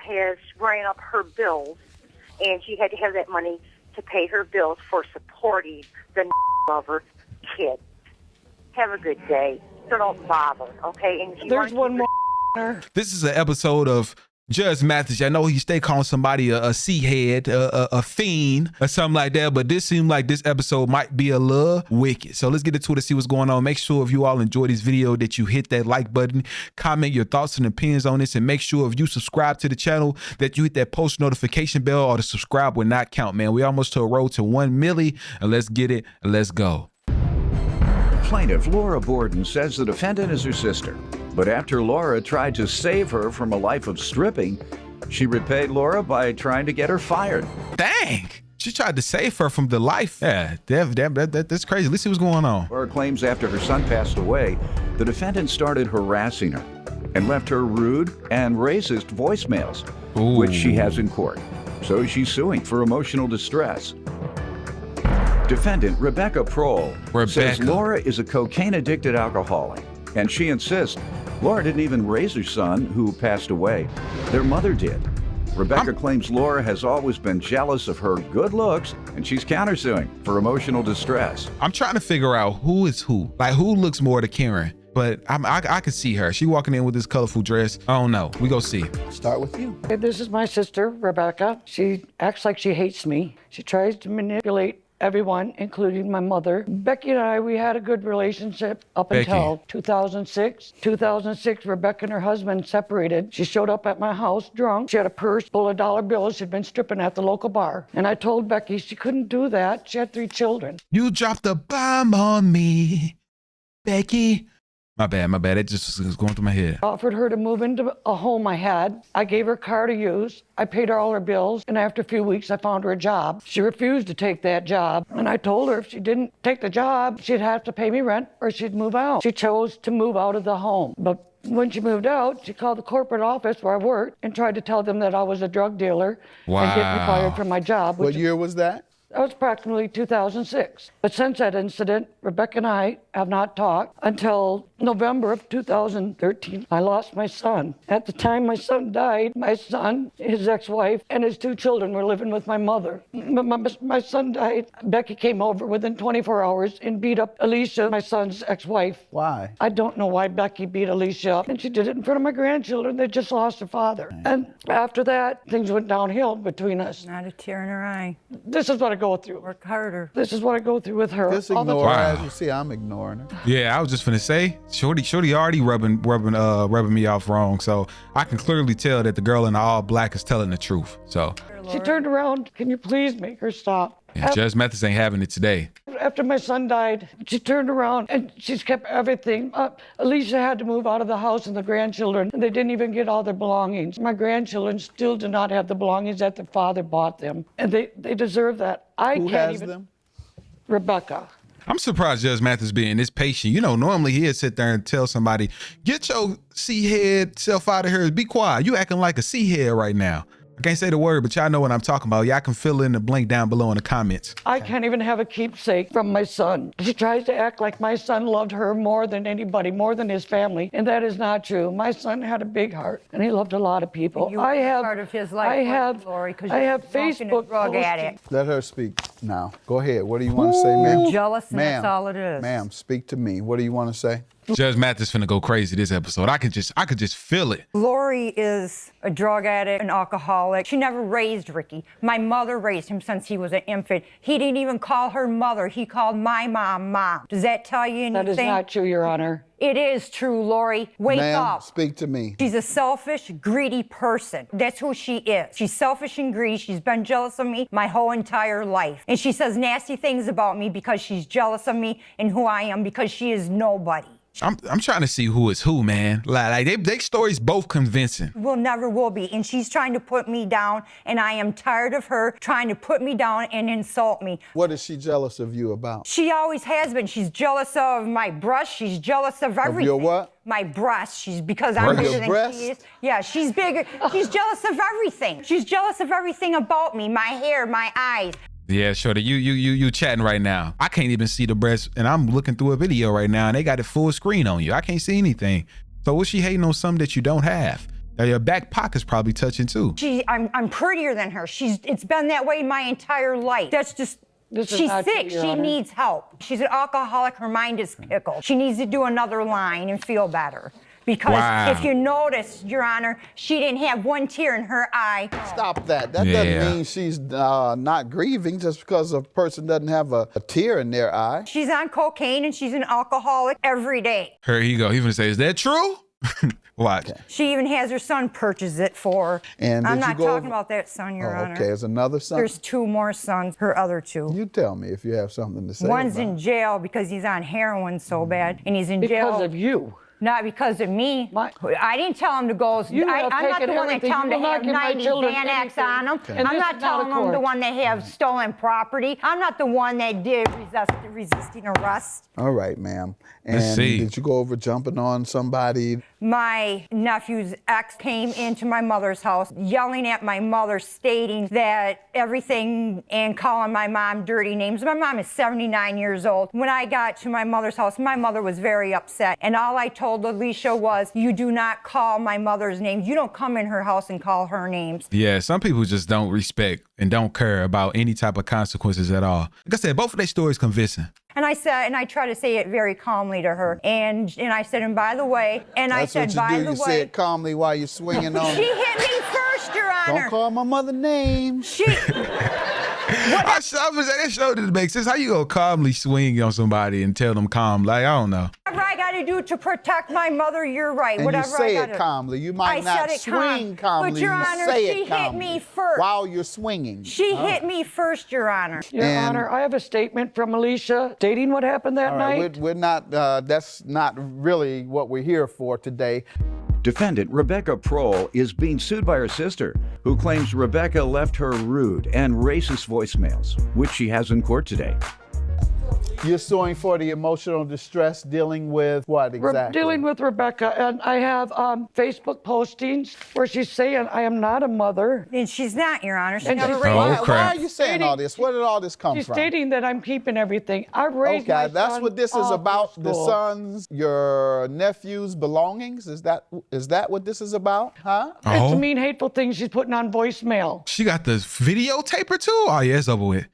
has ran up her bills, and she had to have that money to pay her bills for supporting the lover kid. Have a good day. So don't bother, okay? And if you There's one more. This is an episode of Judge Mathis. I know he stay calling somebody a C-head, a fiend, or something like that, but this seemed like this episode might be a little wicked. So let's get into it to see what's going on. Make sure if you all enjoy this video that you hit that like button, comment your thoughts and opinions on this, and make sure if you subscribe to the channel that you hit that post notification bell, or the subscribe will not count, man. We almost to a road to 1 milli, and let's get it, and let's go. Plaintiff Laura Borden says the defendant is her sister, but after Laura tried to save her from a life of stripping, she repaid Laura by trying to get her fired. Dang! She tried to save her from the life. Yeah, that's crazy. Let's see what's going on. Laura claims after her son passed away, the defendant started harassing her and left her rude and racist voicemails, which she has in court. So she's suing for emotional distress. Defendant Rebecca Prohl says Laura is a cocaine-addicted alcoholic, and she insists Laura didn't even raise her son, who passed away. Their mother did. Rebecca claims Laura has always been jealous of her good looks, and she's countersuing for emotional distress. I'm trying to figure out who is who. Like, who looks more to Karen? But I can see her. She walking in with this colorful dress. I don't know. We go see. Start with you. This is my sister, Rebecca. She acts like she hates me. She tries to manipulate everyone, including my mother. Becky and I, we had a good relationship up until 2006. 2006, Rebecca and her husband separated. She showed up at my house drunk. She had a purse full of dollar bills. She'd been stripping at the local bar. And I told Becky she couldn't do that. She had 3 children. You dropped a bomb on me, Becky. My bad. It just was going through my head. I offered her to move into a home I had. I gave her a car to use. I paid her all her bills, and after a few weeks, I found her a job. She refused to take that job, and I told her if she didn't take the job, she'd have to pay me rent or she'd move out. She chose to move out of the home, but when she moved out, she called the corporate office where I worked and tried to tell them that I was a drug dealer and get me fired from my job. What year was that? That was approximately 2006. But since that incident, Rebecca and I have not talked until November of 2013. I lost my son. At the time my son died, my son, his ex-wife, and his 2 children were living with my mother. My son died. Becky came over within 24 hours and beat up Alicia, my son's ex-wife. Why? I don't know why Becky beat Alicia up, and she did it in front of my grandchildren. They just lost their father. And after that, things went downhill between us. Not a tear in her eye. This is what I go through. Work harder. This is what I go through with her. Just ignore her. As you see, I'm ignoring her. Yeah, I was just finna say, Shorty already rubbing me off wrong. So I can clearly tell that the girl in the all black is telling the truth. So she turned around. Can you please make her stop? yeah, Judge Mathis ain't having it today. After my son died, she turned around and she's kept everything. Alicia had to move out of the house and the grandchildren, and they didn't even get all their belongings. My grandchildren still do not have the belongings that their father bought them, and they deserve that. Who has them? Rebecca. I'm surprised Judge Mathis being this patient. You know, normally he'd sit there and tell somebody, get your C-head self out of here. Be quiet. You acting like a C-head right now. I can't say the word, but y'all know what I'm talking about. Y'all can fill in the blank down below in the comments. I can't even have a keepsake from my son. She tries to act like my son loved her more than anybody, more than his family, and that is not true. My son had a big heart, and he loved a lot of people. You were part of his life, I have Facebook drug addict. Let her speak now. Go ahead. What do you want to say, ma'am? Jealous, and that's all it is. Ma'am, speak to me. What do you want to say? Judge Mathis finna go crazy this episode. I could just feel it. Lori is a drug addict, an alcoholic. She never raised Ricky. My mother raised him since he was an infant. He didn't even call her mother. He called my mom, Mom. Does that tell you anything? That is not true, Your Honor. It is true, Lori. Wake up. Speak to me. She's a selfish, greedy person. That's who she is. She's selfish and greedy. She's been jealous of me my whole entire life. And she says nasty things about me because she's jealous of me and who I am, because she is nobody. I'm trying to see who is who, man. Like they stories both convincing. Never will be. And she's trying to put me down, and I am tired of her trying to put me down and insult me. What is she jealous of you about? She always has been. She's jealous of my breast. She's jealous of everything. Of your what? My breast. She's because I'm bigger than she is. Yeah, she's bigger. She's jealous of everything. She's jealous of everything about me. My hair, my eyes. Yeah, Shorty, you chatting right now. I can't even see the breast, and I'm looking through a video right now, and they got it full screen on you. I can't see anything. So what's she hating on something that you don't have? Now your back pocket's probably touching too. I'm prettier than her. It's been that way my entire life. That's just. She's sick. She needs help. She's an alcoholic. Her mind is pickled. She needs to do another line and feel better. Because if you notice, Your Honor, she didn't have one tear in her eye. Stop that. That doesn't mean she's not grieving just because a person doesn't have a tear in their eye. She's on cocaine and she's an alcoholic every day. Here you go. He gonna say, is that true? Watch. Okay. She even has her son purchase it for her. And I'm not talking about that son, Your Honor. Okay, there's another son? There's 2 more sons, her other 2. You tell me if you have something to say. One's in jail because he's on heroin so bad, and he's in jail. Because of you. Not because of me. I didn't tell him to go. I'm not the one that tell him to have 90 Xanax on him. Okay. I'm not telling him the one that have stolen property. I'm not the one that did resisting arrest. All right, ma'am. Let's And see. did you go over jumping on somebody? My nephew's ex came into my mother's house yelling at my mother, stating that everything and calling my mom dirty names. My mom is 79 years old. When I got to my mother's house, my mother was very upset. And all I told Alicia was, you do not call my mother's names. You don't come in her house and call her names. Yeah, some people just don't respect and don't care about any type of consequences at all. Like I said, both of their stories convincing. And I said, and I try to say it very calmly to her. And I said, and by the way, and I said, by the way. You say it calmly while you're swinging on. She hit me first, Your Honor. Don't call my mother names. I was saying, that show didn't make sense. How you gonna calmly swing on somebody and tell them calm? Like, I don't know. Whatever I gotta do to protect my mother, you're right. And Whatever you say I it gotta. calmly. You might not swing calmly. But Your you Honor, say she it calmly hit me first. while you're swinging. She hit me first, Your Honor. Your Honor, I have a statement from Alicia stating what happened that All right, night. we're not, that's not really what we're here for today. Defendant Rebecca Prohl is being sued by her sister, who claims Rebecca left her rude and racist voicemails, which she has in court today. You're suing for the emotional distress dealing with what exactly? Dealing with Rebecca, and I have Facebook postings where she's saying I am not a mother. And she's not, Your Honor. She And never she's- raised Oh, me. crap. Why are you saying all this? Where did all this come She's from? stating that I'm keeping everything. I raised my Okay, that's son what this is off about. of The school. son's, your nephew's belongings. Is that what this is about? Huh? It's a mean, hateful thing she's putting on voicemail. She got the videotaper too? Oh, yeah, it's over with.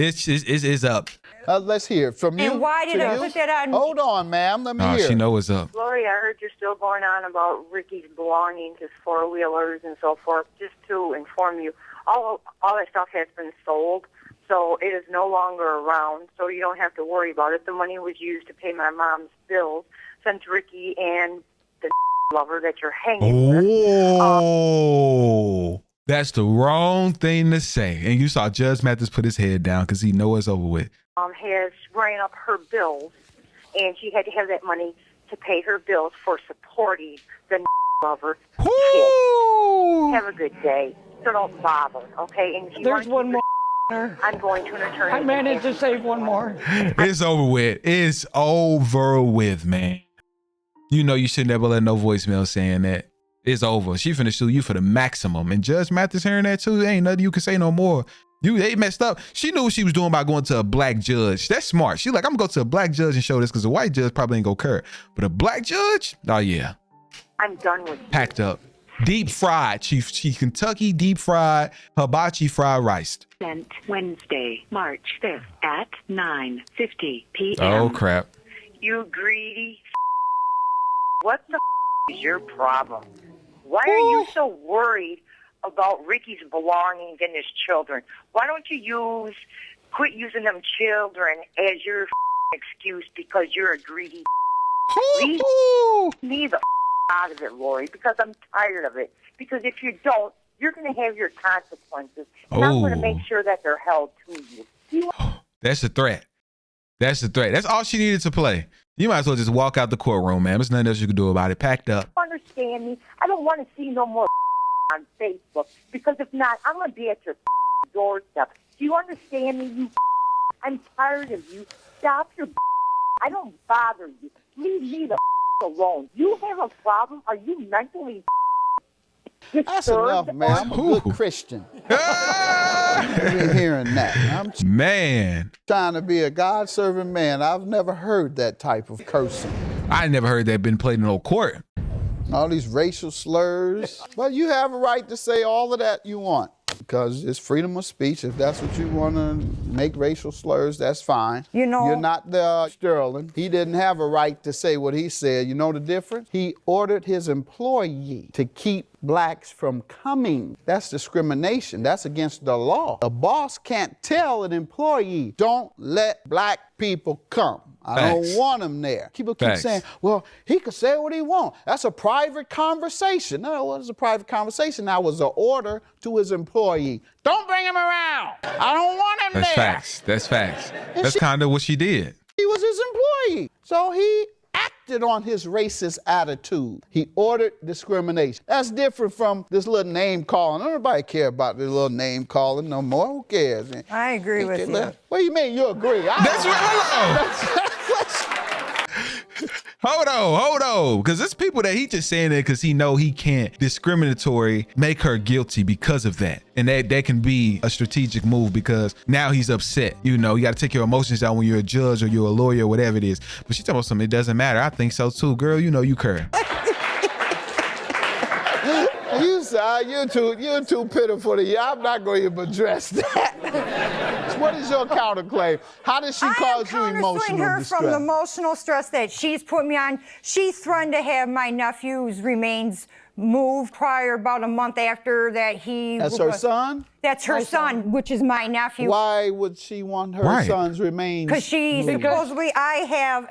It's up. Let's hear it from you. And why did to I you. put that on? Hold on, ma'am. Let me Oh, hear. she know what's up. Lori, I heard you're still going on about Ricky's belongings, his four-wheelers and so forth. Just to inform you, all that stuff has been sold, so it is no longer around, so you don't have to worry about it. The money was used to pay my mom's bills, sent to Ricky and the lover that you're hanging with. Oh, that's the wrong thing to say. And you saw Judge Mathis put his head down because he know it's over with. Has ran up her bills, and she had to have that money to pay her bills for supporting the lover kid. Have a good day. So don't bother, okay? And if you There's want one to, more. I'm going to an attorney. I managed to save one more. It's over with. It's over with, man. You know you should never let no voicemail saying that. It's over. She finna sue you for the maximum. And Judge Mathis hearing that too, ain't nothing you can say no more. They messed up. She knew what she was doing by going to a black judge. That's smart. She like, I'm gonna go to a black judge and show this because a white judge probably ain't gonna care. But a black judge, oh yeah. I'm done with you. Packed up. Deep fried. She Kentucky deep fried hibachi fried rice. Sent Wednesday, March 5th at 9:50 p.m. Oh crap. You greedy. What the is your problem? Why are you so worried about Ricky's belongings and his children? Why don't you quit using them children as your excuse because you're a greedy? Leave me the out of it, Lori, because I'm tired of it. Because if you don't, you're going to have your consequences. And I'm going to make sure that they're held to you. That's a threat. That's a threat. That's all she needed to play. You might as well just walk out the courtroom, man. There's nothing else you can do about it. Packed up. Understand me? I don't want to see no more on Facebook, because if not, I'm going to be at your doorstep. Do you understand me? I'm tired of you. Stop your I don't bother you. Leave me the alone. You have a problem? Are you mentally That's enough, man. I'm a good Christian. I've been hearing that. I'm Man. trying to be a God-serving man. I've never heard that type of cursing. I never heard that been played in no court. all these racial slurs. But you have a right to say all of that you want, because it's freedom of speech. If that's what you want to make racial slurs, that's fine. You know, you're not the Sterling. He didn't have a right to say what he said. You know the difference? He ordered his employee to keep blacks from coming. That's discrimination. That's against the law. A boss can't tell an employee, don't let black people come. I don't want him there. People keep saying, well, he could say what he wants. That's a private conversation. No, it wasn't a private conversation. That was an order to his employee. Don't bring him around. I don't want him there. That's facts. That's facts. That's kind of what she did. He was his employee. So he acted on his racist attitude. He ordered discrimination. That's different from this little name calling. Nobody care about this little name calling no more. Who cares? I agree with you. What do you mean you agree? That's right. Hold on. Because there's people that he just saying that because he know he can't discriminatory make her guilty because of that. And that can be a strategic move because now he's upset. You know, you got to take your emotions out when you're a judge or you're a lawyer or whatever it is. But she's talking about something, it doesn't matter. I think so too. Girl, you know you curve. You're too pitiful to you. I'm not going to even address that. What is your counterclaim? How did she cause you emotional distress? I'm countersuing her from the emotional stress that she's put me on. She's threatened to have my nephew's remains moved prior, about a month after that he... That's her son? That's her son, which is my nephew. Why would she want her son's remains? Because she supposedly, I have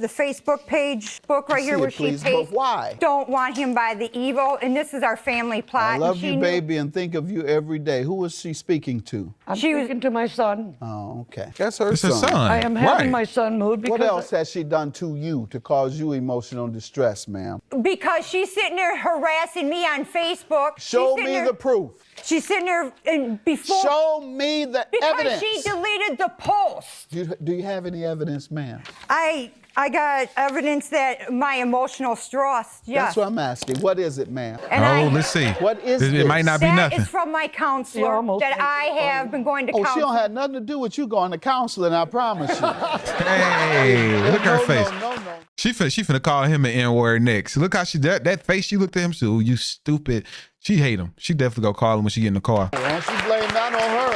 the Facebook page book right here where she pays. Why? Don't want him by the evil, and this is our family plot. I love you, baby, and think of you every day. Who was she speaking to? I'm speaking to my son. Oh, okay. That's her son. I am having my son moved because... What else has she done to you to cause you emotional distress, ma'am? Because she's sitting there harassing me on Facebook. Show me the proof. She's sitting there and before... Show me the evidence. Because she deleted the post. Do you have any evidence, ma'am? I got evidence that my emotional stress, yes. That's what I'm asking. What is it, ma'am? Let's see. What is it? It might not be nothing. That is from my counselor that I have been going to counseling. She don't have nothing to do with you going to counseling, I promise you. Hey, look at her face. No. She finna call him an N-word next. Look how that face she looked at him. So you stupid. She hate him. She definitely gonna call him when she get in the car. Don't you blame that on her.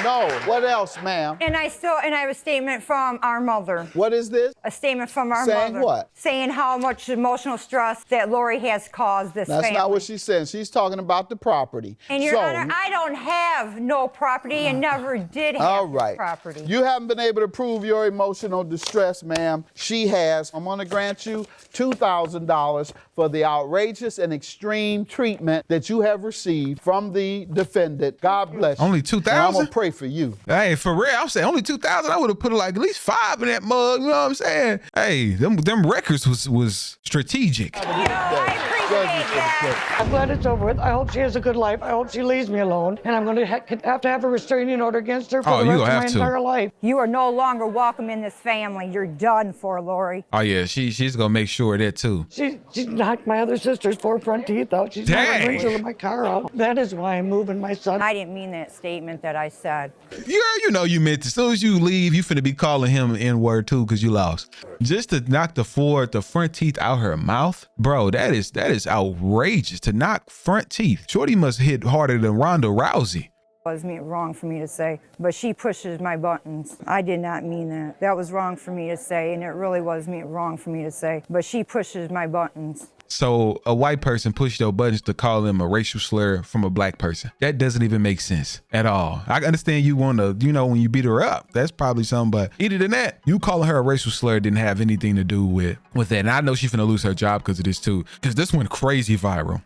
No. What else, ma'am? And I have a statement from our mother. What is this? A statement from our mother. Saying what? Saying how much emotional stress that Lori has caused this family. That's not what she's saying. She's talking about the property. And Your Honor, I don't have no property and never did have property. You haven't been able to prove your emotional distress, ma'am. She has. I'm gonna grant you $2,000 for the outrageous and extreme treatment that you have received from the defendant. God bless you. Only $2,000? I'm gonna pray for you. Hey, for real, I'm saying only $2,000. I would have put like at least 5 in that mug. You know what I'm saying? Hey, them records was strategic. I appreciate that. I'm glad it's over with. I hope she has a good life. I hope she leaves me alone. And I'm going to have to have a restraining order against her for the rest of my entire life. You are no longer welcome in this family. You're done for, Lori. Oh, yeah. She's going to make sure of that, too. She knocked my other sister's 4 front teeth out. She's knocked the windshield of my car out. That is why I'm moving my son. I didn't mean that statement that I said. You know you meant it. As soon as you leave, you finna be calling him an N-word, too, because you lost. Just to knock the front teeth out her mouth, bro, that is outrageous. To knock front teeth. Shorty must hit harder than Ronda Rousey. Was wrong for me to say, but she pushes my buttons. I did not mean that. That was wrong for me to say, and it really was wrong for me to say, but she pushes my buttons. So a white person pushed your buttons to call them a racial slur from a black person. That doesn't even make sense at all. I understand you want to, when you beat her up, that's probably something, but either than that, you calling her a racial slur didn't have anything to do with that. And I know she's finna lose her job because of this too, because this went crazy viral.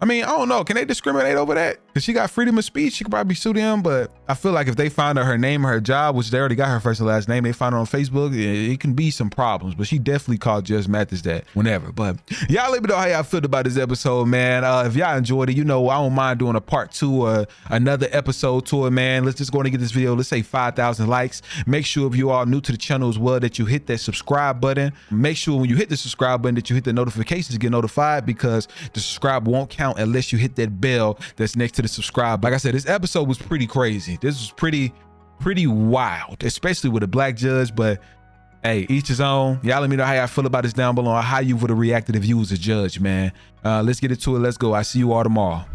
I mean, I don't know. Can they discriminate over that? Because she got freedom of speech. She could probably sue them, but I feel like if they find out her name or her job, which they already got her first and last name, they find her on Facebook, it can be some problems. But she definitely called Judge Mathis that whenever. But y'all let me know how y'all feel about this episode, man. If y'all enjoyed it, I don't mind doing a part 2 or another episode to it, man. Let's just go and get this video. Let's say 5,000 likes. Make sure if you are new to the channel as well that you hit that subscribe button. Make sure when you hit the subscribe button that you hit the notifications to get notified, because the subscribe won't count unless you hit that bell that's next to the subscribe. Like I said, this episode was pretty crazy. This was pretty wild, especially with a black judge, but Hey, each his own. Y'all let me know how y'all feel about this down below, or how you would have reacted if you was a judge, man. Let's get into it. Let's go. I see you all tomorrow.